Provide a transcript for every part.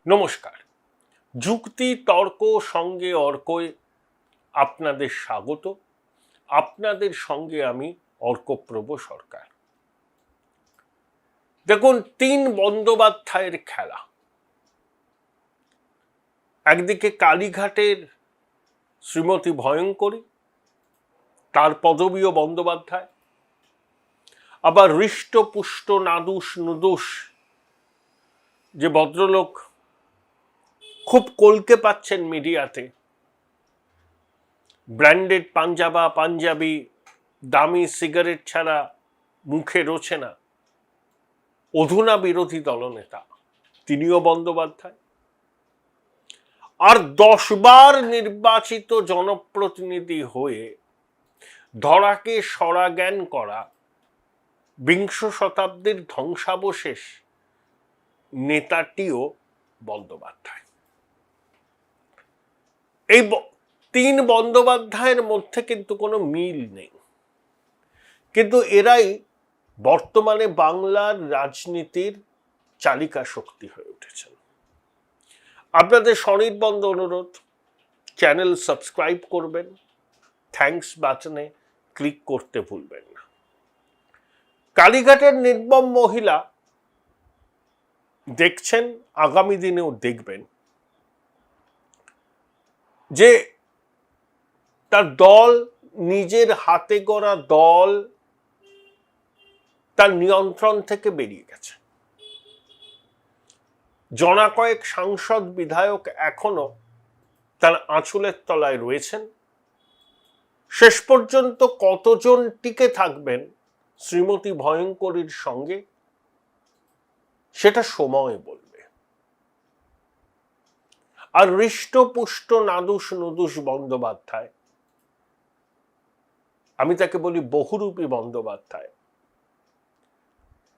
নমস্কার। যুক্তি তর্ক সঙ্গে অর্কয় আপনাদের স্বাগত। আপনাদের সঙ্গে আমি অর্কপ্রভ সরকার। দেখুন, ৩ বন্দ্যোপাধ্যায়ের খেলা। একদিকে কালীঘাটের শ্রীমতী ভয়ঙ্করী, তার পদবীও বন্দ্যোপাধ্যায়, আবার হৃষ্টপুষ্ট নাদুস নুদুস যে ভদ্রলোক খুব কলকে পাচ্ছেন মিডিয়াতে, ব্র্যান্ডেড পাঞ্জাবি দামি সিগারেট ছাড়া মুখে রোছে না, অধুনা বিরোধী দলনেতা, তিনিও বন্দ্যোপাধ্যায়। আর 10 বার নির্বাচিত জনপ্রতিনিধি হয়ে ধরাকে সরা জ্ঞান করা বিংশ শতাব্দীর ধ্বংসাবশেষ নেতাটিও বন্দ্যোপাধ্যায়। এই 3 বন্দ্যোপাধ্যায়ের মধ্যে কিন্তু কোনো মিল নেই, কিন্তু এরাই বর্তমানে বাংলার রাজনীতির চালিকা শক্তি হয়ে উঠেছেন। আপনাদের সনির্বন্ধ অনুরোধ, চ্যানেল সাবস্ক্রাইব করবেন, থ্যাঙ্কস বাটনে ক্লিক করতে ভুলবেন না। কালীঘাটের নির্মম মহিলা দেখছেন, আগামী দিনেও দেখবেন, যে তার দল, নিজের হাতে গড়া দল তার নিয়ন্ত্রণ থেকে বেরিয়ে গেছে। জনা কয়েক সাংসদ বিধায়ক এখনো তার আঁচলের তলায় রয়েছেন। শেষ পর্যন্ত কতজন টিকে থাকবেন শ্রীমতী ভয়ঙ্করীর সঙ্গে, সেটা সময় বলবে। আর হৃষ্টপুষ্ট নাদুস নুদুস বন্দ্যোপাধ্যায়, আমি তাকে বলি বহুরূপী বন্দ্যোপাধ্যায়,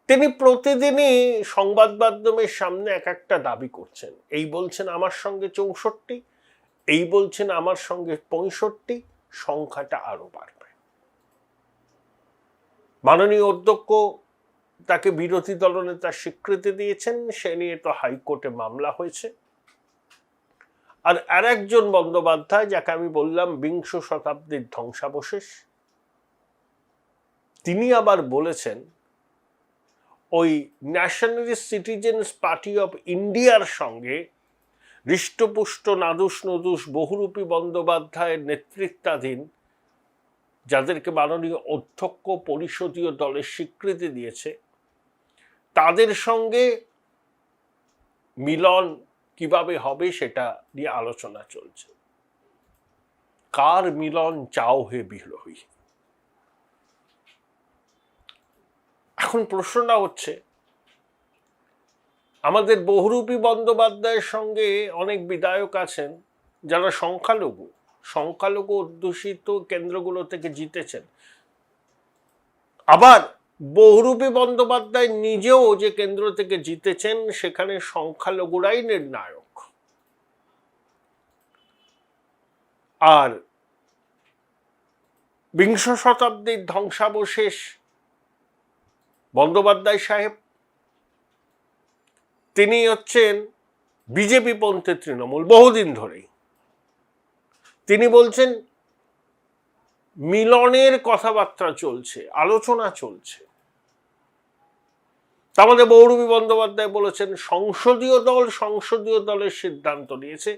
তিনি প্রতিদিনই সংবাদ মাধ্যমের সামনে এক একটা দাবি করছেন। এই বলছেন আমার সঙ্গে 64, এই বলছেন আমার সঙ্গে 65, সংখ্যাটা আরো বাড়বে। মাননীয় অধ্যক্ষ তাকে বিরোধী দলনেতার স্বীকৃতি দিয়েছেন, সে নিয়ে তো হাইকোর্টে মামলা হয়েছে। আর আরেকজন বন্দ্যোপাধ্যায়, যাকে আমি বললাম বিংশ শতাব্দীর ধ্বংসাবশেষ, তিনি আবার বলেছেন ওই ন্যাশনালিস্ট সিটিজেন্স পার্টি অফ ইন্ডিয়ার সঙ্গে হৃষ্টপুষ্ট নাদুস নুদুস বহুরূপী বন্দ্যোপাধ্যায়ের নেতৃত্বাধীন, যাদেরকে মাননীয় অধ্যক্ষ পরিষদীয় দলের স্বীকৃতি দিয়েছে, তাদের সঙ্গে মিলন কিভাবে হবে সেটা নিয়ে আলোচনা চলছে। কার মিলন চাও হে বিরোহী? এখন প্রশ্নটা হচ্ছে, আমাদের বহুরূপী বন্দ্যোপাধ্যায়ের সঙ্গে অনেক বিধায়ক আছেন যারা সংখ্যালঘু অধ্যুষিত কেন্দ্রগুলো থেকে জিতেছেন। আবার বহুরূপী বন্দ্যোপাধ্যায় নিজেও যে কেন্দ্র থেকে জিতেছেন, সেখানে সংখ্যালঘুরাই নির্ণায়ক। আর বিংশ শতাব্দীর ধ্বংসাবশেষ বন্দ্যোপাধ্যায় সাহেব, তিনি হচ্ছেন বিজেপি পন্থী তৃণমূল বহুদিন ধরেই। তিনি বলছেন মিলনের কথাবার্তা চলছে, আলোচনা চলছে। তার মধ্যে বহুরূপী বন্দ্যোপাধ্যায় বলেছেন সংসদীয় দলের সিদ্ধান্ত নিয়েছে।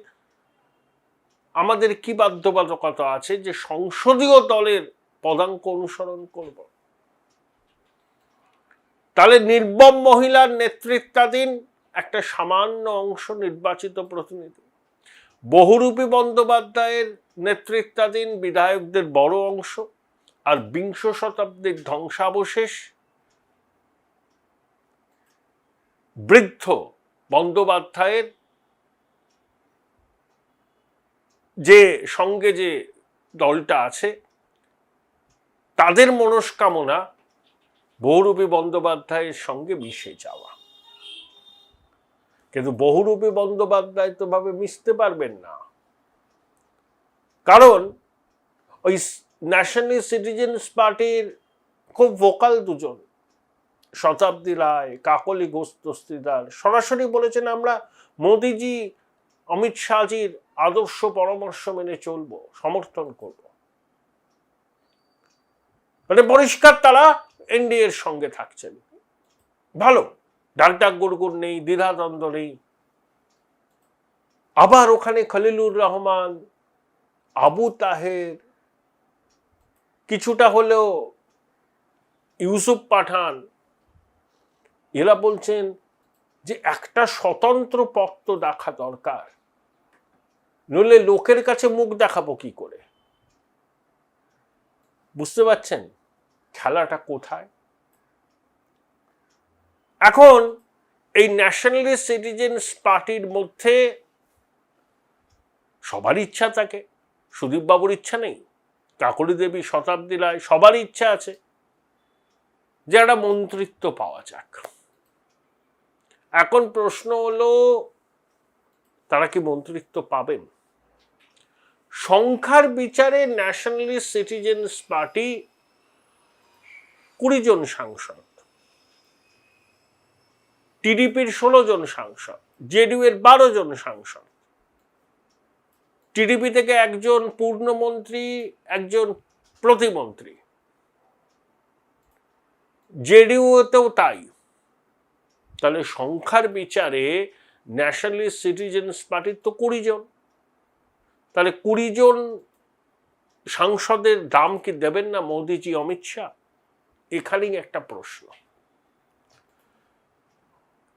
আমাদের কি বাধ্যবাধকতা আছে যে সংসদীয় দলের পদাঙ্ক অনুসরণ করব? তাহলে নির্মম মহিলার নেতৃত্বাধীন একটা সামান্য অংশ নির্বাচিত প্রতিনিধি, বহুরূপী বন্দ্যোপাধ্যায়ের নেতৃত্বাধীন বিধায়কদের বড় অংশ, আর বিংশ শতাব্দীর ধ্বংসাবশেষ বৃদ্ধ বন্দ্যোপাধ্যায়ের যে সঙ্গে যে দলটা আছে, তাদের মনস্কামনা বহুরূপী বন্দ্যোপাধ্যায়ের সঙ্গে মিশে যাওয়া। কিন্তু বহুরূপী বন্দ্যোপাধ্যায় তো ভাবে মিশতে পারবেন না, কারণ ওই ন্যাশনালিস্ট সিটিজেন্স পার্টির খুব ভোকাল দুজন, শতাব্দী রায়, কাকলি ঘোষ দস্তিদার সরাসরি বলেছেন আমরা মোদিজি অমিত শাহজির আদর্শ পরামর্শ মেনে চলব, সমর্থন করব। মানে পরিষ্কার তারা এনডিএ এর সঙ্গে থাকছেন। ভালো, ডাকডাক গুড়গুড় নেই, দ্বিধাদ্বন্দ্ব নেই। আবার ওখানে খলিলুর রহমান, আবু তাহের, কিছুটা হলেও ইউসুফ পাঠান, এরা বলছেন যে একটা স্বতন্ত্র পথ তো দেখা দরকার, নইলে লোকের কাছে মুখ দেখাবো কি করে। বুঝতে পারছেন খেলাটা কোথায়? এখন এই ন্যাশনালিস্ট সিটিজেন্স পার্টির মধ্যে সবারই ইচ্ছা থাকে, সুদীপ বাবুর ইচ্ছা নেই, কাকলি দেবী, শতাব্দী রায়, সবারই ইচ্ছা আছে যে একটা মন্ত্রিত্ব পাওয়া যাক। এখন প্রশ্ন হলো তারা কি মন্ত্রিত্ব পাবেন? সংখ্যার বিচারে ন্যাশনালিস্ট সিটিজেন্স পার্টি 20 জন সাংসদ, টিডিপির 16 জন সাংসদ, জেডিইউ এর 12 জন সাংসদ, টিডিপি থেকে একজন পূর্ণমন্ত্রী, একজন প্রতিমন্ত্রী, জেডিইউতেও তাই। তাহলে সংখ্যার বিচারে ন্যাশনালিস্ট সিটিজেন্স পার্টির তো 20 জন। তাহলে 20 জন সাংসদের দাম কি দেবেন না মোদিজি, অমিত শাহ? এখানেই একটা প্রশ্ন।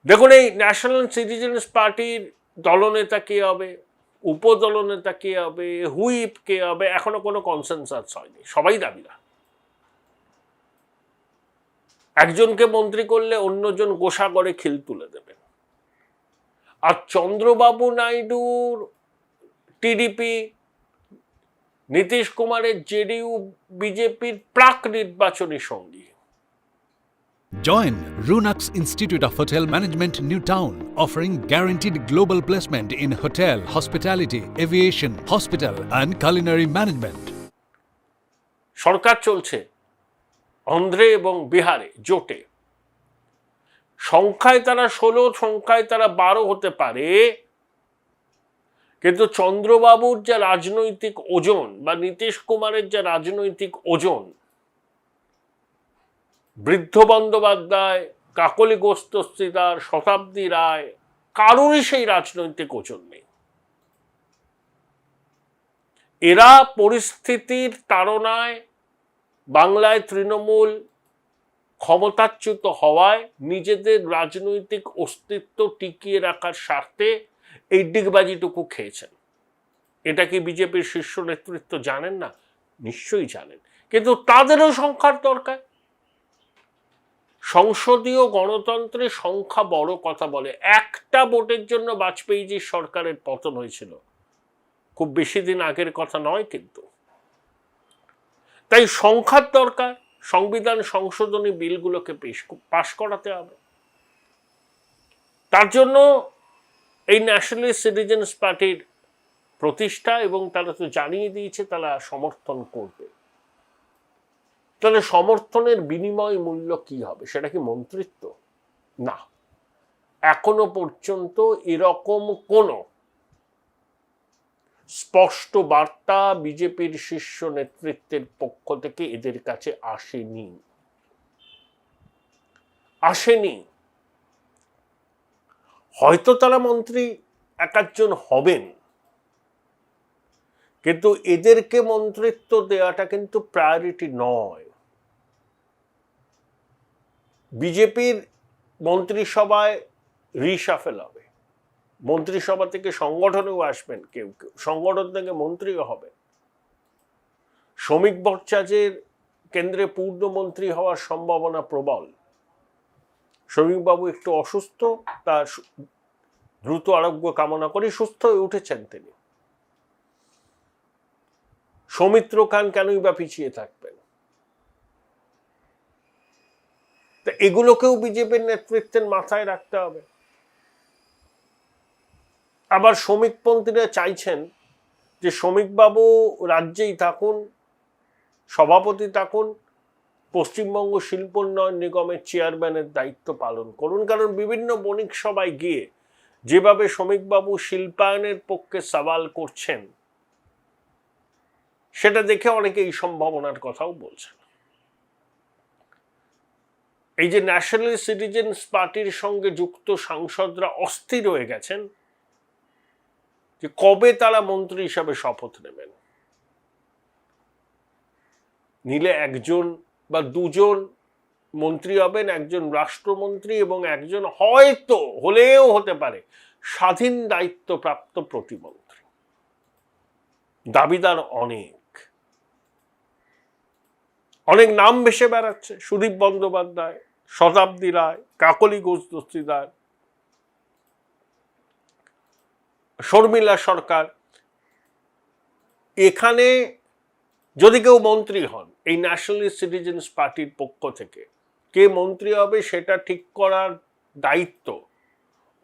দেখুন, এই ন্যাশনাল সিটিজেন্স পার্টির দলনেতা কে হবে, উপদলনেতা কে হবে, হুইপ কে হবে, এখনো কোনো কনসেনসাস হয়নি, সবাই দাবিরা। একজনকে মন্ত্রী করলে অন্যজন গোসা করে খিল তুলে দেবেন। আর চন্দ্রবাবু নাইডুর টিডিপি, নীতিশ কুমারের জেডিইউ, বিজেপির প্রাক নির্বাচনী সঙ্গী। Join Runux Institute of Hotel Management, New Town, offering guaranteed global placement in hotel, hospitality, aviation, hospital and culinary management. সরকার চলছে অন্ধ্রে এবং বিহারে জোটে, সংখ্যায় তারা 16, সংখ্যায় তারা 12 হতে পারে, কিন্তু চন্দ্রবাবুর যা রাজনৈতিক ওজন বা নীতিশ কুমারের যা রাজনৈতিক ওজন, বৃদ্ধ বন্দ্যোপাধ্যায়, কাকলি ঘোষ দস্তিদার, শতাব্দী রায়, কারোরই সেই রাজনৈতিক ওজন নেই। এরা পরিস্থিতির তাড়নায় বাংলায় তৃণমূল ক্ষমতাচ্যুত হওয়ায় নিজেদের রাজনৈতিক অস্তিত্ব টিকিয়ে রাখার স্বার্থে এই ডিগবাজিটুকু খেয়েছেন। এটা কি বিজেপির শীর্ষ নেতৃত্ব জানেন না? নিশ্চয়ই জানেন, কিন্তু তাদেরও সংখ্যার দরকার। সংসদীয় গণতন্ত্রে সংখ্যা বড় কথা বলে। একটা ভোটের জন্য বাজপেয়ীজির সরকারের পতন হয়েছিল, খুব বেশি দিন আগের কথা নয় কিন্তু। তাই সংখ্যার দরকার, সংবিধান সংশোধনী বিলগুলোকে পাশ করাতে হবে। তার জন্য এই ন্যাশনালিস্ট সিটিজেন্স পার্টির প্রতিষ্ঠা, এবং তারা তো জানিয়ে দিয়েছে তারা সমর্থন করবে। তাহলে সমর্থনের বিনিময় মূল্য কি হবে? সেটা কি মন্ত্রিত্ব? না, এখনো পর্যন্ত এরকম কোনো স্পষ্ট বার্তা বিজেপির শীর্ষ নেতৃত্বের পক্ষ থেকে এদের কাছে আসেনি। হয়তো তারা মন্ত্রী একাধজন হবেন, কিন্তু এদেরকে মন্ত্রিত্ব দেওয়াটা কিন্তু প্রায়োরিটি নয়। বিজেপির মন্ত্রিসভায় রিশাফেল হবে, মন্ত্রিসভা থেকে সংগঠনেও আসবেন কেউ কেউ, সংগঠন থেকে মন্ত্রীও হবে। শ্রমিক ভট্টাচার্যের কেন্দ্রে পূর্ণমন্ত্রী হওয়ার সম্ভাবনা প্রবল। শ্রমিকবাবু একটু অসুস্থ, তার দ্রুত আরোগ্য কামনা করি, সুস্থ হয়ে উঠেছেন তিনি। সৌমিত্র খান কেনই বা পিছিয়ে থাকবেন? তা এগুলোকেও বিজেপির নেতৃত্বের মাথায় রাখতে হবে। আবার শ্রমিকপন্থীরা চাইছেন যে শ্রমিকবাবু রাজ্যেই থাকুন, সভাপতি থাকুন, পশ্চিমবঙ্গ শিল্পোন্নয়ন নিগমের চেয়ারম্যানের দায়িত্ব পালন করুন, কারণ বিভিন্ন বণিক সভায় গিয়ে যেভাবে শ্রমিকবাবু শিল্পায়নের পক্ষে সওয়াল করছেন সেটা দেখে অনেকে এই সম্ভাবনার কথাও বলছেন। এই যে ন্যাশনাল সিটিজেন্স পার্টির সঙ্গে যুক্ত সাংসদরা অস্থির হয়ে গেছেন যে কবে তারা মন্ত্রী হিসাবে শপথ নেবেন। নিলে একজন বা দুজন মন্ত্রী হবেন, একজন রাষ্ট্রমন্ত্রী এবং একজন হয়তো হলেও হতে পারে স্বাধীন দায়িত্বপ্রাপ্ত প্রতিমন্ত্রী। দাবিদার অনেক নাম ভেসে বেড়াচ্ছে, সুদীপ বন্দ্যোপাধ্যায়, শতাব্দী রায়, কাকলি ঘোষ দস্তিদার, শর্মিলা সরকার। এখানে যদি কেউ মন্ত্রী হন এই ন্যাশনাল সিটিজেন্স পার্টির পক্ষ থেকে, কে মন্ত্রী হবে সেটা ঠিক করার দায়িত্ব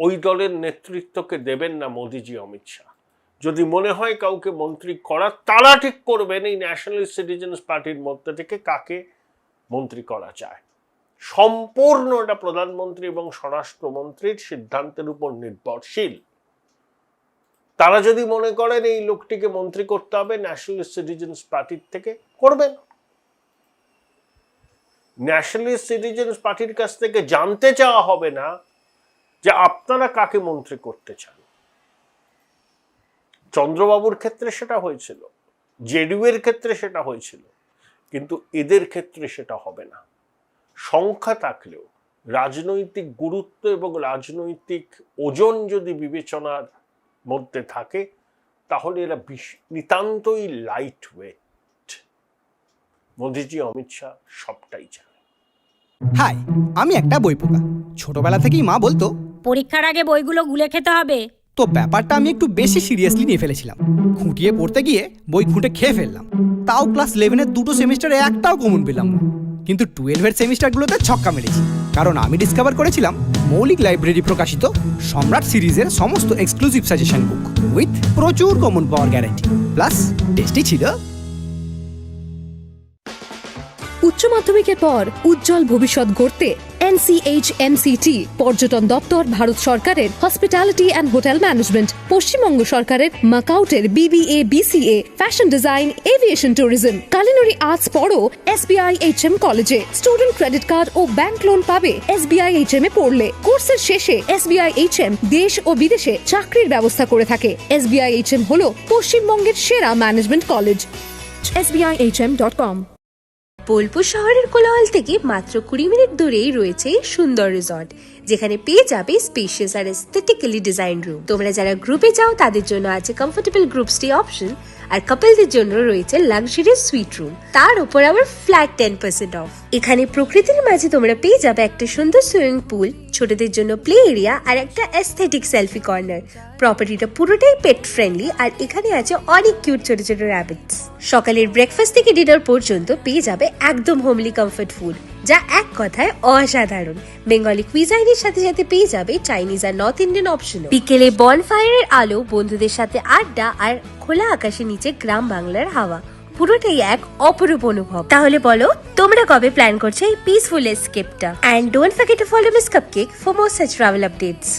ওই দলের নেতৃত্বকে দেবেন না মোদিজি, অমিত শাহ। যদি মনে হয় কাউকে মন্ত্রী করা, তারা ঠিক করবেন এই ন্যাশনাল সিটিজেন্স পার্টির মধ্যে থেকে কাকে মন্ত্রী করা যায়। সম্পূর্ণ এটা প্রধানমন্ত্রী এবং স্বরাষ্ট্রমন্ত্রীর সিদ্ধান্তের উপর নির্ভরশীল। তারা যদি মনে করেন এই লোকটিকে মন্ত্রী করতে হবে ন্যাশনাল সিটিজেন্স পার্টির থেকে, করবেন। ন্যাশনাল সিটিজেন্স পার্টির কাছ থেকে জানতে চাওয়া হবে না যে আপনারা কাকে মন্ত্রী করতে চান। চন্দ্রবাবুর ক্ষেত্রে সেটা হয়েছিল, জেডিইউ এর ক্ষেত্রে সেটা হয়েছিল, কিন্তু এদের ক্ষেত্রে সেটা হবে না। সংখ্যা থাকলেও রাজনৈতিক গুরুত্ব এবং রাজনৈতিক ওজন যদি বিবেচনার মধ্যে থাকে তাহলে এরা নিতান্তই লাইট ওয়েট। মোদিজি, অমিত শাহ সবটাই জানে। হাই, আমি একটা বই পোকা। ছোটবেলা থেকেই মা বলতো পরীক্ষার আগে বইগুলো গুলে খেতে হবে। তো ব্যাপারটা আমি একটু বেশি সিরিয়াসলি নিয়ে ফেলেছিলাম। খুঁটিয়ে পড়তে গিয়ে বই খুঁটে খেয়ে ফেললাম। তাও ক্লাস 11-এর দুটো সেমিস্টারে একটাও কমন পেলাম না। কিন্তু 12-এর সেমিস্টারগুলোতে ছক্কা মেরেছি, কারণ আমি ডিসকভার করেছিলাম মৌলিক লাইব্রেরি প্রকাশিত সম্রাট সিরিজের সমস্ত এক্সক্লুসিভ সাজেশন বুক উইথ প্রচুর কমন পাওয়ার গ্যারান্টি, প্লাস টেস্টি ছিল। উচ্চ মাধ্যমিকের পর উজ্জ্বল ভবিষ্যৎ গড়তে NCHMCT পর্যটন দপ্তর, ভারত সরকারের hospitality and hotel management, Paschimbanga সরকারের মাকাউটের BBA BCA, fashion design, aviation tourism, culinary arts পড়ো SBI HM কলেজে। স্টুডেন্ট ক্রেডিট কার্ড ও ব্যাংক লোন পাবে SBI HM এ পড়লে। কোর্সের শেষে SBI HM দেশ ও বিদেশে চাকরির ব্যবস্থা করে থাকে। SBI HM হলো পশ্চিমবঙ্গের সেরা ম্যানেজমেন্ট কলেজ। SBIHM.com। বোলপুর শহরের কোলাহল থেকে মাত্র 20 মিনিট দূরেই রয়েছে সুন্দর রিসর্ট, যেখানে পেয়ে যাবে স্পেশিয়াস আর এস্থেটিক্যালি ডিজাইন রুম। তোমরা যারা গ্রুপে যাও তাদের জন্য আছে কমফোর্টেবল গ্রুপ স্টে অপশন, আর কাপলদের জন্য রয়েছে লাক্সারিয়াস সুইট রুম, তার উপর আবার ফ্ল্যাট 10% অফ। এখানে প্রকৃতির মাঝে তোমরা পেয়ে যাবে একটা সুন্দর সুইমিং পুল, ছোটদের জন্য প্লে এরিয়া আর একটা এস্থেটিক সেলফি কর্নার। প্রপার্টিটা পুরোটাই পেট ফ্রেন্ডলি, আর এখানে আছে অনেক কিউট ছোট ছোট র্যাবিটস। সকালের ব্রেকফাস্ট থেকে ডিনার পর্যন্ত পেয়ে যাবে একদম হোমলি কমফর্ট ফুড, যা এক কথায় অসাধারণ। বেঙ্গলি কুইজাইনের সাথে সাথে পেয়ে যাবে চাইনিজ আর নর্থ ইন্ডিয়ান অপশন। বিকেলে বনফায়ারের আলো, বন্ধুদের সাথে আড্ডা আর খোলা আকাশের নিচে গ্রাম বাংলার হাওয়া, পুরোটাই এক অপরূপ অনুভব। তাহলে বলো তোমরা কবে প্ল্যান করছো এই পিসফুল এসকেপটা? And don't forget to follow Miss Cupcake for more such travel updates.